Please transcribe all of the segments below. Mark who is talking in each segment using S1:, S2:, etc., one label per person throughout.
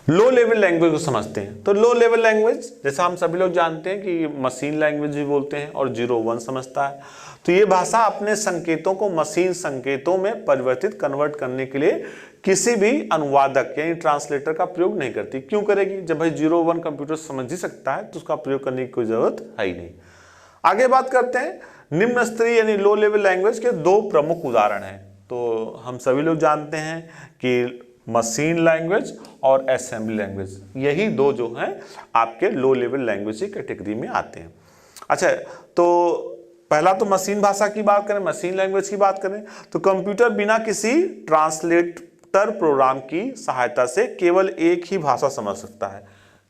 S1: Low level language को समझते हैं। तो लो लेवल लैंग्वेज जैसा हम सभी लोग जानते हैं कि मशीन लैंग्वेज भी बोलते हैं और 0-1 समझता है। तो ये भाषा अपने संकेतों को मशीन संकेतों में परिवर्तित कन्वर्ट करने के लिए किसी भी अनुवादक यानी ट्रांसलेटर का प्रयोग नहीं करती। क्यों करेगी? जब भाई 0-1 कंप्यूटर समझ ही सकता है तो उसका प्रयोग करने की कोई जरूरत है ही नहीं। आगे बात करते हैं निम्न स्तरीय यानी लो लेवल लैंग्वेज के दो प्रमुख उदाहरण हैं। तो हम सभी लोग जानते हैं कि मशीन लैंग्वेज और असेंबली लैंग्वेज, यही दो जो हैं आपके लो लेवल लैंग्वेज की कैटेगरी में आते हैं। अच्छा, तो पहला तो मशीन भाषा की बात करें, मशीन लैंग्वेज की बात करें तो कंप्यूटर बिना किसी ट्रांसलेटर प्रोग्राम की सहायता से केवल एक ही भाषा समझ सकता है।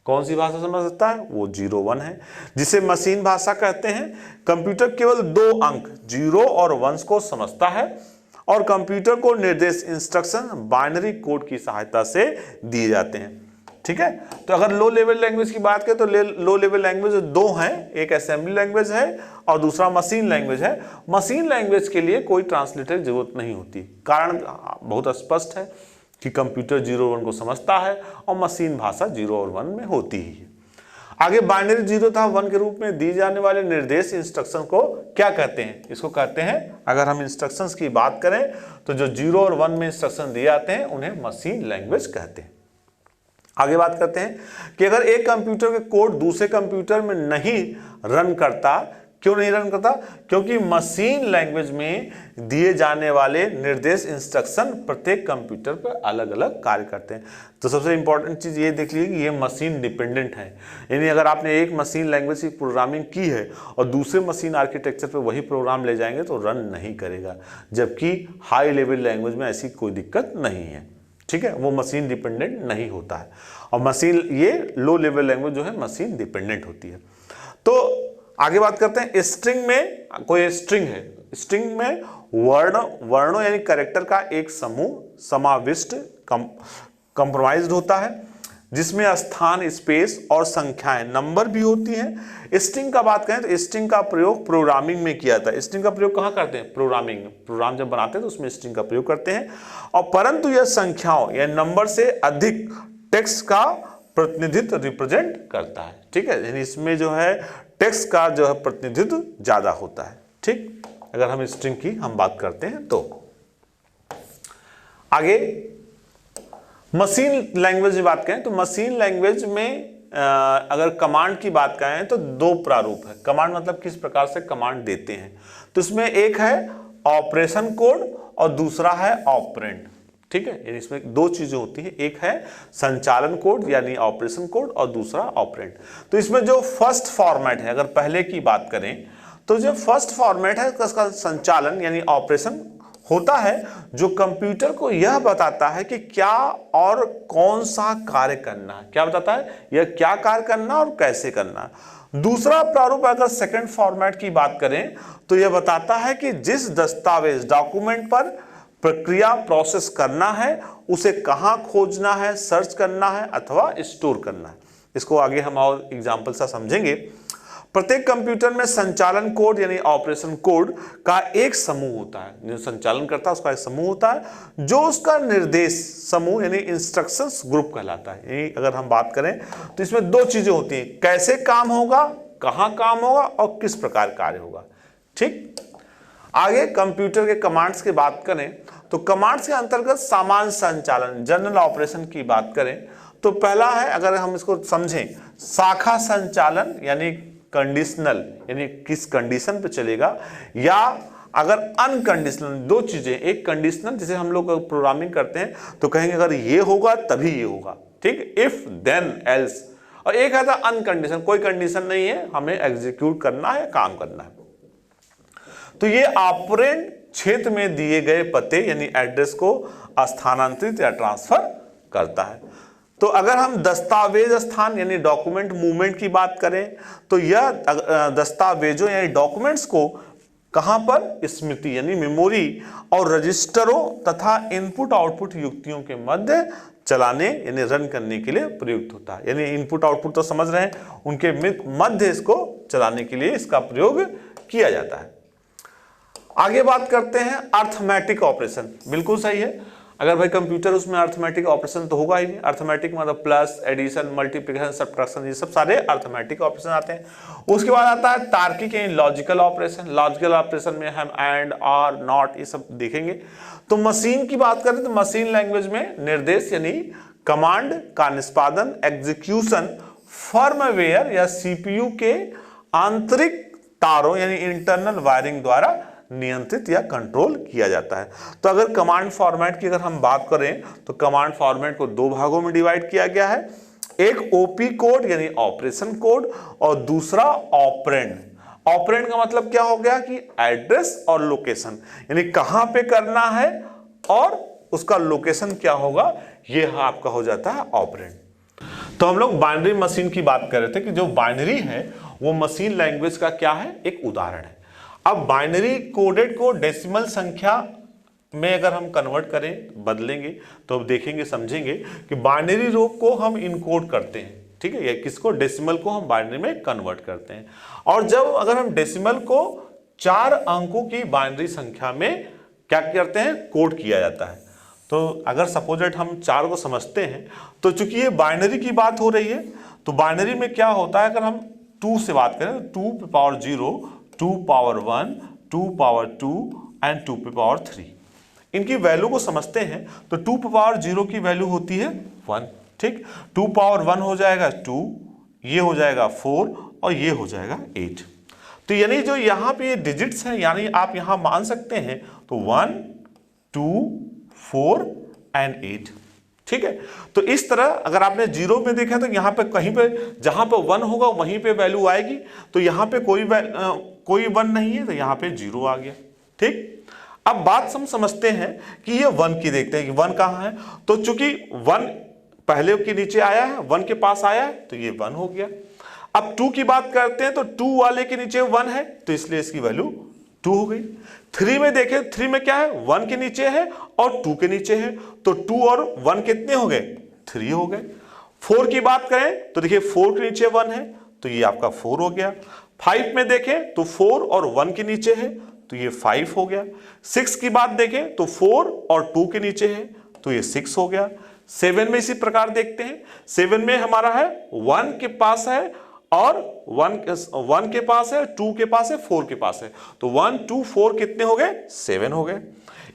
S1: कौन सी भाषा समझ सकता है? वो 0-1 है, जिसे मशीन भाषा कहते हैं। कंप्यूटर केवल 2 अंक 0 और 1 को समझता है और कंप्यूटर को निर्देश इंस्ट्रक्शन बाइनरी कोड की सहायता से दिए जाते हैं। ठीक है, तो अगर लो लेवल लैंग्वेज की बात करें तो लो लेवल लैंग्वेज दो हैं, एक असेंबली लैंग्वेज है और दूसरा मशीन लैंग्वेज है। मशीन लैंग्वेज के लिए कोई ट्रांसलेटर की जरूरत नहीं होती। कारण बहुत स्पष्ट है कि कंप्यूटर 0-1 को समझता है और मशीन भाषा 0 और 1 में होती ही है। आगे बाइनरी 0 तथा 1 के रूप में दी जाने वाले निर्देश इंस्ट्रक्शन को क्या कहते हैं? इसको कहते हैं, अगर हम इंस्ट्रक्शंस की बात करें तो जो 0 और 1 में इंस्ट्रक्शन दिए जाते हैं उन्हें मशीन लैंग्वेज कहते हैं। आगे बात करते हैं कि अगर एक कंप्यूटर के कोड दूसरे कंप्यूटर में नहीं रन करता, क्यों नहीं रन करता? क्योंकि मशीन लैंग्वेज में दिए जाने वाले निर्देश इंस्ट्रक्शन प्रत्येक कंप्यूटर पर अलग अलग कार्य करते हैं। तो सबसे इंपॉर्टेंट चीज ये देख लीजिए कि ये मशीन डिपेंडेंट है, यानी अगर आपने एक मशीन लैंग्वेज की प्रोग्रामिंग की है और दूसरे मशीन आर्किटेक्चर पर वही प्रोग्राम ले जाएंगे तो रन नहीं करेगा, जबकि हाई लेवल लैंग्वेज में ऐसी कोई दिक्कत नहीं है। ठीक है, वो मशीन डिपेंडेंट नहीं होता है और मशीन ये लो लेवल लैंग्वेज जो है मशीन डिपेंडेंट होती है। तो आगे बात करते हैं स्ट्रिंग में, कोई स्ट्रिंग है, स्ट्रिंग में वर्णों यानी कैरेक्टर का एक समूह समाविष्ट कंप्रोमाइज्ड होता है जिसमें स्थान, स्पेस और संख्याएं, नंबर भी होती हैं। स्ट्रिंग का बात करें तो स्ट्रिंग का प्रयोग प्रोग्रामिंग में किया जाता है। स्ट्रिंग का प्रयोग कहाँ करते हैं? प्रोग्रामिंग में। प्रोग्राम जब बनाते हैं तो उसमें स्ट्रिंग का प्रयोग करते हैं और परंतु यह संख्याओं या नंबर से अधिक टेक्स्ट का प्रतिनिधित्व रिप्रेजेंट करता है। ठीक है, यानी इसमें जो है टेक्स्ट का जो है प्रतिनिधित्व ज्यादा होता है। ठीक, अगर हम स्ट्रिंग की हम बात करते हैं तो आगे मशीन लैंग्वेज की बात करें तो मशीन लैंग्वेज में अगर कमांड की बात करें तो दो प्रारूप है। कमांड मतलब किस प्रकार से कमांड देते हैं, तो इसमें एक है ऑपरेशन कोड और दूसरा है ऑपरेंड। ठीक है, यानी इसमें दो चीजें होती है, एक है संचालन कोड यानी ऑपरेशन कोड और दूसरा ऑपरेंड। तो इसमें जो फर्स्ट फॉर्मेट है, अगर पहले की बात करें तो जो फर्स्ट फॉर्मेट है उसका संचालन यानी ऑपरेशन होता है जो कंप्यूटर को यह बताता है कि क्या और कौन सा कार्य करना है। क्या बताता है? यह क्या कार्य करना और कैसे करना है। दूसरा प्रारूप अगर सेकंड फॉर्मेट की बात करें तो यह बताता है कि जिस दस्तावेज डॉक्यूमेंट पर प्रक्रिया प्रोसेस करना है उसे कहां खोजना है, सर्च करना है अथवा स्टोर करना है। इसको आगे हम और एग्जांपल से समझेंगे। प्रत्येक कंप्यूटर में संचालन कोड यानी ऑपरेशन कोड का एक समूह होता है, जो संचालन करता है उसका एक समूह होता है जो उसका निर्देश समूह यानी इंस्ट्रक्शंस ग्रुप कहलाता है। यानी अगर हम बात करें तो इसमें दो चीजें होती हैं, कैसे काम होगा, कहां काम होगा और किस प्रकार कार्य होगा। ठीक, आगे कंप्यूटर के कमांड्स की बात करें तो कमांड्स के अंतर्गत सामान्य संचालन जनरल ऑपरेशन की बात करें तो पहला है, अगर हम इसको समझें, शाखा संचालन यानी कंडीशनल यानी किस कंडीशन पे चलेगा, या अगर अनकंडीशनल, दो चीजें, एक कंडीशनल जिसे हम लोग प्रोग्रामिंग करते हैं तो कहेंगे अगर ये होगा तभी ये होगा। ठीक, इफ देन एल्स, और एक है अनकंडीशनल, कोई कंडीशन नहीं है, हमें एग्जीक्यूट करना है, काम करना है। तो ये ऑपरेंड क्षेत्र में दिए गए पते यानी एड्रेस को स्थानांतरित या ट्रांसफर करता है। तो अगर हम दस्तावेज स्थान यानी डॉक्यूमेंट मूवमेंट की बात करें तो यह दस्तावेजों यानी डॉक्यूमेंट्स को कहां पर? स्मृति यानी मेमोरी और रजिस्टरों तथा इनपुट आउटपुट युक्तियों के मध्य चलाने यानी रन करने के लिए प्रयुक्त होता है। यानी इनपुट आउटपुट तो समझ रहे हैं, उनके मध्य इसको चलाने के लिए इसका प्रयोग किया जाता है। आगे बात करते हैं अर्थमेटिक ऑपरेशन। बिल्कुल सही है, अगर भाई कंप्यूटर उसमें अर्थमेटिक ऑपरेशन तो होगा ही नहीं। अर्थमेटिक मतलब प्लस, एडिशन, मल्टीप्लिकेशन, सब्ट्रैक्शन, ये सब सारे अर्थमेटिक ऑपरेशन आते हैं। उसके बाद आता है तार्किक यानी लॉजिकल ऑपरेशन। लॉजिकल ऑपरेशन में हम एंड, आर, नॉट ये सब देखेंगे। तो मशीन की बात करें तो मशीन लैंग्वेज में निर्देश यानी कमांड का निष्पादन, एग्जीक्यूशन फर्मवेयर या सीपीयू के आंतरिक तारों यानी इंटरनल वायरिंग द्वारा नियंत्रित या कंट्रोल किया जाता है। तो अगर कमांड फॉर्मेट की अगर हम बात करें तो कमांड फॉर्मेट को दो भागों में डिवाइड किया गया है, एक ओपी कोड यानी ऑपरेशन कोड और दूसरा ऑपरेंड। ऑपरेंड का मतलब क्या हो गया कि एड्रेस और लोकेशन, यानी कहां पे करना है और उसका लोकेशन क्या होगा, ये आपका हो जाता है ऑपरेंड। तो हम लोग बाइनरी मशीन की बात कर रहे थे कि जो बाइनरी है वो मशीन लैंग्वेज का क्या है, एक उदाहरण है। अब बाइनरी कोडेड को डेसिमल संख्या में अगर हम कन्वर्ट करें, बदलेंगे, तो अब देखेंगे, समझेंगे कि बाइनरी रो को हम इनकोड करते हैं, ठीक है, या किसको, डेसिमल को हम बाइनरी में कन्वर्ट करते हैं। और जब अगर हम डेसिमल को 4 अंकों की बाइनरी संख्या में क्या करते हैं, कोड किया जाता है। तो अगर सपोजेट हम 4 को समझते हैं, तो चूंकि ये बाइनरी की बात हो रही है, तो बाइनरी में क्या होता है, अगर हम 2 से बात करें तो 2 पे पावर 0, 2 पावर 1, 2 पावर 2 एंड 2 पे पावर 3, इनकी वैल्यू को समझते हैं। तो 2 पे पावर 0 की वैल्यू होती है 1, ठीक, 2 पावर 1 हो जाएगा 2, ये हो जाएगा 4 और ये हो जाएगा 8। तो यानी जो यहाँ पे ये डिजिट्स हैं, यानी आप यहाँ मान सकते हैं तो 1, 2, 4 एंड 8, ठीक है। तो इस तरह अगर आपने 0 में देखा तो यहाँ पे कहीं पे जहां पे 1 होगा वहीं पे वैल्यू आएगी। तो यहाँ पे कोई 1 नहीं है तो यहाँ पे 0 आ गया, ठीक। अब बात हम समझते हैं कि ये 1 की, देखते हैं कि 1 कहाँ है। तो चूंकि 1 पहले के नीचे आया है, 1 के पास आया है, तो ये 1 हो गया। अब 2 की बात करते हैं तो 2 वाले के नीचे 1 है, तो इसलिए इसकी वैल्यू 2 हो गई। 3 में देखें, 3 में क्या है, 1 के नीचे है और 2 के नीचे है, तो 2 और 1 कितने हो गए, 3 हो गए। 4 की बात करें तो देखिए 4 के नीचे 1 है, तो ये आपका 4 हो गया। 5 में देखें तो 4 और 1 के नीचे है, तो ये 5 हो गया। 6 की बात देखें तो 4 और 2 के नीचे है, तो ये 6 हो गया। 7 में इसी प्रकार देखते हैं, 7 में हमारा है 1 के पास है और 1 के पास है, 2 के पास है, 4 के पास है, तो 1, 2, 4 कितने हो गए, 7 हो गए।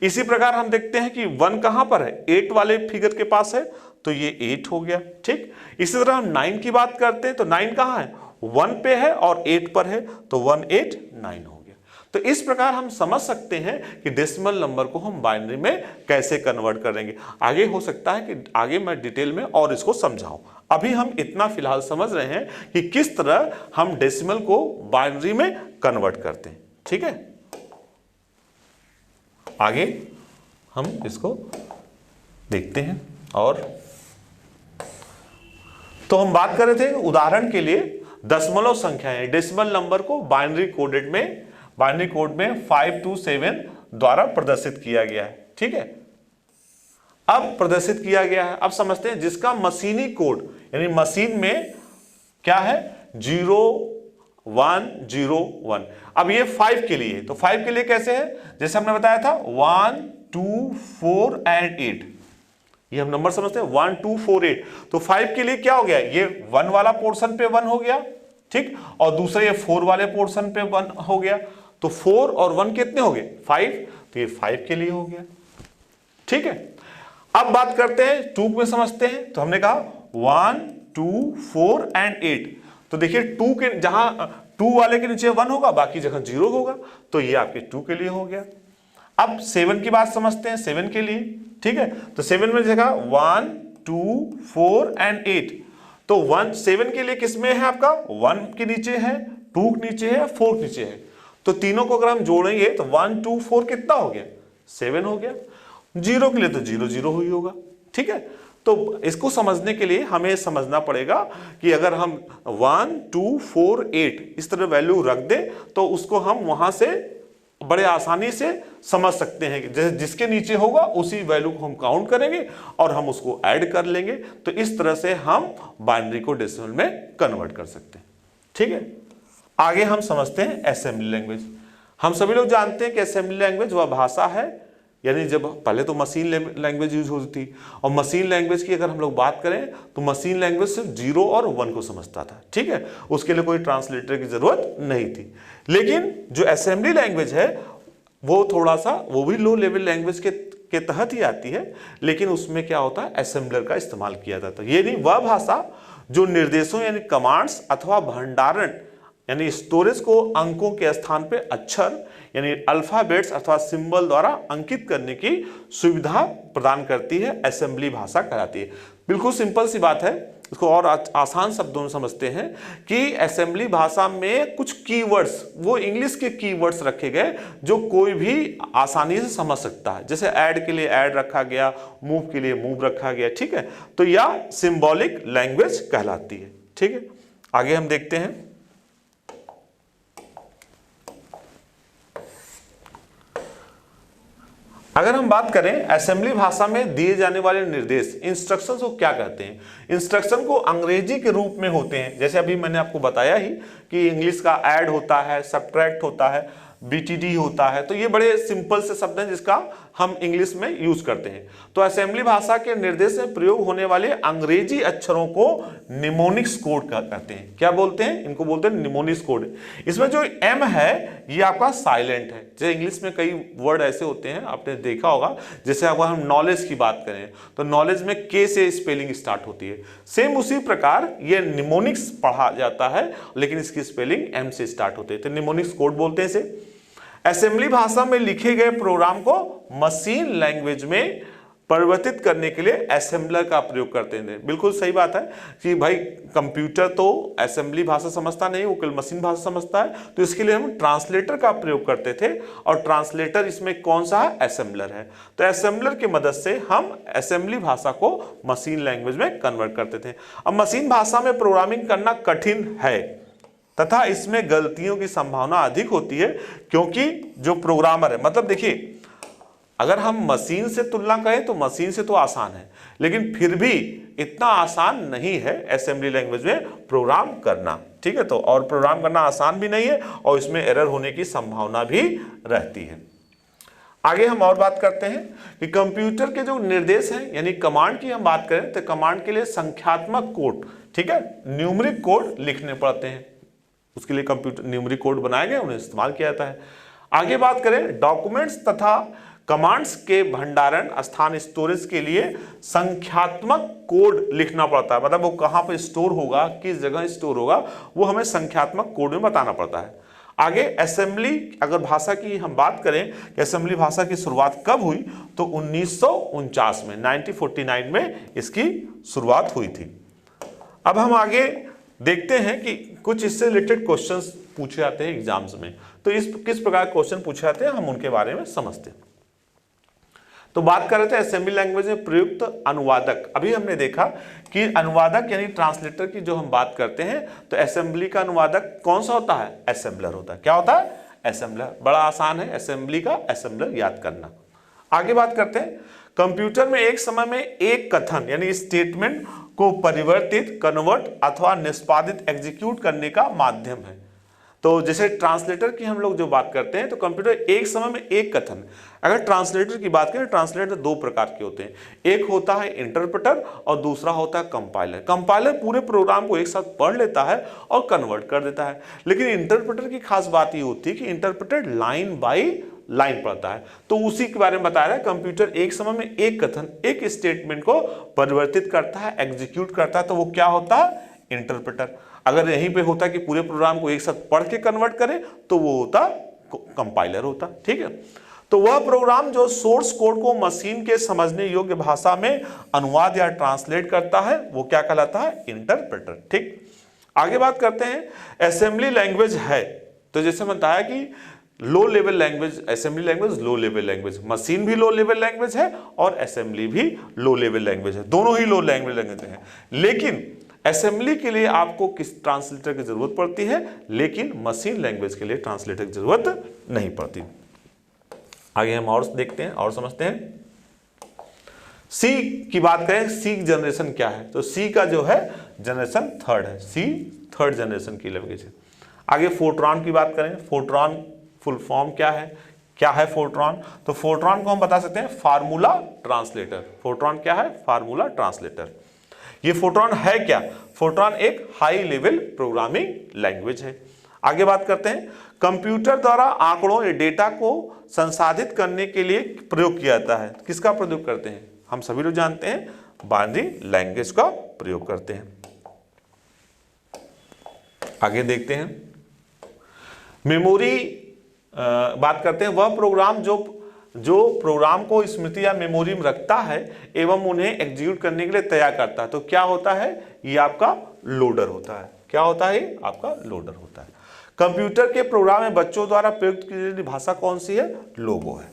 S1: इसी प्रकार हम देखते हैं कि 1 कहां पर है, 8 वाले फिगर के पास है, तो ये 8 हो गया, ठीक। इसी तरह हम 9 की बात करते हैं तो 9 कहां है, 1 पे है और 8 पर है, तो 1, 8, 9 हो गया। तो इस प्रकार हम समझ सकते हैं कि डेसिमल नंबर को हम बाइनरी में कैसे कन्वर्ट करेंगे। आगे हो सकता है कि आगे मैं डिटेल में और इसको समझाऊं। अभी हम इतना फिलहाल समझ रहे हैं कि किस तरह हम डेसिमल को बाइनरी में कन्वर्ट करते हैं, ठीक है। आगे हम इसको देखते हैं। और तो हम बात कर रहे थे उदाहरण के लिए दशमलव संख्याएं, डेसिमल नंबर को बाइनरी कोड में 5 to 7 द्वारा प्रदर्शित किया गया है, ठीक है। अब प्रदर्शित किया गया है, अब समझते हैं जिसका मशीनी कोड यानी मशीन में क्या है, 0, 1, 0, 1। अब ये 5 के लिए, तो 5 के लिए कैसे है, जैसे हमने बताया था 1, 2, 4 एंड 8, ये हम नंबर समझते हैं 1, 2, 4, 8। तो 5 के लिए क्या हो गया, ये 1 वाला पोर्शन पे 1 हो गया, ठीक, और दूसरा ये 4 वाले पोर्शन पे 1 हो गया, तो 4 और 1 कितने हो गए, 5, तो ये 5 के लिए हो गया, ठीक है। अब बात करते हैं 2 में समझते हैं, तो हमने कहा 1, 2, 4 एंड 8। तो देखिए 2 के जहां 2 वाले के नीचे 1 होगा, बाकी जगह 0 होगा, तो ये आपके 2 के लिए हो गया। अब 7 की बात समझते हैं, 7 के लिए, ठीक है। तो 7 में जगह 1, 2, 4 एंड 8, तो 7 के लिए किसमें है आपका, 1 के नीचे है, 2 के नीचे है, 4 के नीचे है, तो तीनों को अगर हम जोड़ेंगे तो 1, 2, 4 कितना हो गया, 7 हो गया। 0 के लिए तो 0, 0 ही होगा, ठीक है। तो इसको समझने के लिए हमें समझना पड़ेगा कि अगर हम 1, 2, 4, 8 इस तरह वैल्यू रख दें तो उसको हम वहां से बड़े आसानी से समझ सकते हैं कि जैसे जिसके नीचे होगा उसी वैल्यू को हम काउंट करेंगे और हम उसको ऐड कर लेंगे। तो इस तरह से हम बाइनरी को डेसिमल में कन्वर्ट कर सकते हैं, ठीक है। आगे हम समझते हैं असेंबली लैंग्वेज। हम सभी लोग जानते हैं कि असेंबली लैंग्वेज वह भाषा है यानी जब पहले तो मशीन लैंग्वेज यूज होती थी, और मशीन लैंग्वेज की अगर हम लोग बात करें तो मशीन लैंग्वेज सिर्फ 0 और 1 को समझता था, ठीक है, उसके लिए कोई ट्रांसलेटर की जरूरत नहीं थी। लेकिन जो असेंबली लैंग्वेज है वो थोड़ा सा, वो भी लो लेवल लैंग्वेज के तहत ही आती है, लेकिन उसमें क्या होता है, असेंबलर का इस्तेमाल किया जाता है। ये नहीं, वह भाषा जो निर्देशों यानी कमांड्स अथवा भंडारण यानी स्टोरेज को अंकों के स्थान पे अक्षर यानी अल्फाबेट्स अथवा सिंबल द्वारा अंकित करने की सुविधा प्रदान करती है, असेंबली भाषा कहलाती है। बिल्कुल सिंपल सी बात है, इसको और आसान शब्दों में समझते हैं कि असेंबली भाषा में कुछ कीवर्ड्स, वो इंग्लिश के कीवर्ड्स रखे गए जो कोई भी आसानी से समझ सकता है। जैसे ऐड के लिए ऐड रखा गया, मूव के लिए मूव रखा गया, ठीक है, तो यह सिंबॉलिक लैंग्वेज कहलाती है। ठीक है, आगे हम देखते हैं। अगर हम बात करें असेंबली भाषा में दिए जाने वाले निर्देश, इंस्ट्रक्शंस को क्या कहते हैं? इंस्ट्रक्शन को अंग्रेजी के रूप में होते हैं, जैसे अभी मैंने आपको बताया ही कि इंग्लिश का ऐड होता है, सब्ट्रैक्ट होता है, BTD होता है, तो ये बड़े सिंपल से शब्द हैं जिसका हम इंग्लिश में यूज करते हैं। तो असेंबली भाषा के निर्देश में प्रयोग होने वाले अंग्रेजी अक्षरों को निमोनिक्स कोड कहते हैं। क्या बोलते हैं? इनको बोलते हैं निमोनिक्स कोड। इसमें जो M है ये आपका साइलेंट है। जैसे इंग्लिश में कई वर्ड ऐसे होते हैं, आपने देखा होगा, जैसे अगर हम नॉलेज की बात करें तो नॉलेज में K से स्पेलिंग स्टार्ट होती है, सेम उसी प्रकार ये निमोनिक्स पढ़ा जाता है लेकिन इसकी स्पेलिंग M से स्टार्ट होती है, तो निमोनिक्स कोड बोलते हैं इसे। असेंबली भाषा में लिखे गए प्रोग्राम को मशीन लैंग्वेज में परिवर्तित करने के लिए असेंबलर का प्रयोग करते हैं। बिल्कुल सही बात है कि भाई कंप्यूटर तो असेंबली भाषा समझता नहीं, वो केवल मशीन भाषा समझता है, तो इसके लिए हम ट्रांसलेटर का प्रयोग करते थे, और ट्रांसलेटर इसमें कौन सा है? असेंबलर है। तो असेंबलर की मदद से हम असेंबली भाषा को मशीन लैंग्वेज में कन्वर्ट करते थे। अब मशीन भाषा में प्रोग्रामिंग करना कठिन है तथा इसमें गलतियों की संभावना अधिक होती है, क्योंकि जो प्रोग्रामर है, मतलब देखिए अगर हम मशीन से तुलना करें तो मशीन से तो आसान है, लेकिन फिर भी इतना आसान नहीं है असेंबली लैंग्वेज में प्रोग्राम करना। ठीक है, तो और प्रोग्राम करना आसान भी नहीं है और इसमें एरर होने की संभावना भी रहती है। आगे हम और बात करते हैं कि कंप्यूटर के जो निर्देश हैं यानी कमांड की हम बात करें तो कमांड के लिए संख्यात्मक कोड, ठीक है, न्यूमेरिक कोड लिखने पड़ते हैं। उसके लिए कंप्यूटर न्यूमेरिक कोड बनाए गए, उन्हें इस्तेमाल किया जाता है। आगे बात करें डॉक्यूमेंट्स तथा कमांड्स के भंडारण स्थान स्टोरेज के लिए संख्यात्मक कोड लिखना पड़ता है, मतलब वो कहां पर स्टोर होगा, किस जगह स्टोर होगा, वो हमें संख्यात्मक कोड में बताना पड़ता है। आगे असेंबली अगर भाषा की हम बात करें कि असेंबली भाषा की शुरुआत कब हुई, तो 1949 में 1949 में इसकी शुरुआत हुई थी। अब हम आगे देखते हैं कि कुछ इससे रिलेटेड क्वेश्चंस पूछे जाते हैं एग्जाम्स में, तो इस किस प्रकार क्वेश्चन पूछे जाते हैं हम उनके बारे में समझते हैं। तो बात कर रहे थे असेंबली लैंग्वेज में प्रयुक्त अनुवादक। अभी हमने देखा कि अनुवादक यानी ट्रांसलेटर की जो हम बात करते हैं तो असेंबली का अनुवादक कौन सा होता है? असेंबलर होता है। क्या होता है? असेंबलर। बड़ा आसान है असेंबली का असेंबलर याद करना। आगे बात करते हैं कंप्यूटर में एक समय में एक कथन यानी स्टेटमेंट को परिवर्तित, कन्वर्ट अथवा निष्पादित एग्जीक्यूट करने का माध्यम है। तो जैसे ट्रांसलेटर की हम लोग जो बात करते हैं तो कंप्यूटर एक समय में एक कथन, अगर ट्रांसलेटर की बात करें, ट्रांसलेटर दो प्रकार के होते हैं, एक होता है इंटरप्रेटर और दूसरा होता है कंपाइलर। कंपाइलर पूरे प्रोग्राम को एक साथ पढ़ लेता है और कन्वर्ट कर देता है, लेकिन इंटरप्रेटर की खास बात ये होती है कि इंटरप्रेटर लाइन बाई लाइन पढ़ता है। तो उसी के बारे में बता रहा है, कंप्यूटर एक समय में एक कथन, एक स्टेटमेंट को परिवर्तित करता है, एग्जीक्यूट करता है, तो वो क्या होता है? इंटरप्रेटर। अगर यहीं पे होता कि पूरे प्रोग्राम को एक साथ पढ़ के कन्वर्ट करे तो वो होता कंपाइलर होता। ठीक है, तो वह प्रोग्राम जो सोर्स कोड को मशीन के समझने योग्य भाषा में अनुवाद या ट्रांसलेट करता है वो क्या कहलाता है? इंटरप्रेटर। ठीक, आगे बात करते हैं असेंबली लैंग्वेज है, तो जैसे बताया कि low level language, assembly language low level language, machine भी लो लेवल लैंग्वेज है और असेंबली भी लो लेवल लैंग्वेज है, दोनों ही लो लेवल लैंग्वेज है। लेकिन असेंबली के लिए आपको किस ट्रांसलेटर की जरूरत पड़ती है, लेकिन मशीन लैंग्वेज के लिए ट्रांसलेटर की जरूरत नहीं पड़ती। आगे हम और देखते हैं और समझते हैं। सी की बात करें, सी जनरेशन क्या है, तो सी का जो है जनरेशन थर्ड है, सी थर्ड जनरेशन की लैंग्वेज है। आगे फोर्ट्रॉन की बात करें, फोर्ट्रॉन फुल फॉर्म क्या है, क्या है फोर्ट्रॉन? तो फोर्ट्रॉन को हम बता सकते हैं फार्मूला ट्रांसलेटर। फोर्ट्रॉन क्या है? Formula translator. ये फोर्ट्रॉन है क्या? फोर्ट्रॉन एक हाई लेवल प्रोग्रामिंग लैंग्वेज है। आगे बात करते हैं, कंप्यूटर द्वारा आंकड़ों या डेटा को संसाधित करने के लिए प्रयोग किया जाता है। किसका प्रयोग करते हैं? हम सभी लोग जानते हैं बाइनरी लैंग्वेज का प्रयोग करते हैं। आगे देखते हैं, मेमोरी बात करते हैं, वह प्रोग्राम जो प्रोग्राम को स्मृति या मेमोरी में रखता है एवं उन्हें एग्जीक्यूट करने के लिए तैयार करता है। तो क्या होता है? ये आपका लोडर होता है। क्या होता है? आपका लोडर होता है। कंप्यूटर के प्रोग्राम में बच्चों द्वारा प्रयुक्त की जाने वाली भाषा कौन सी है? लोगो है।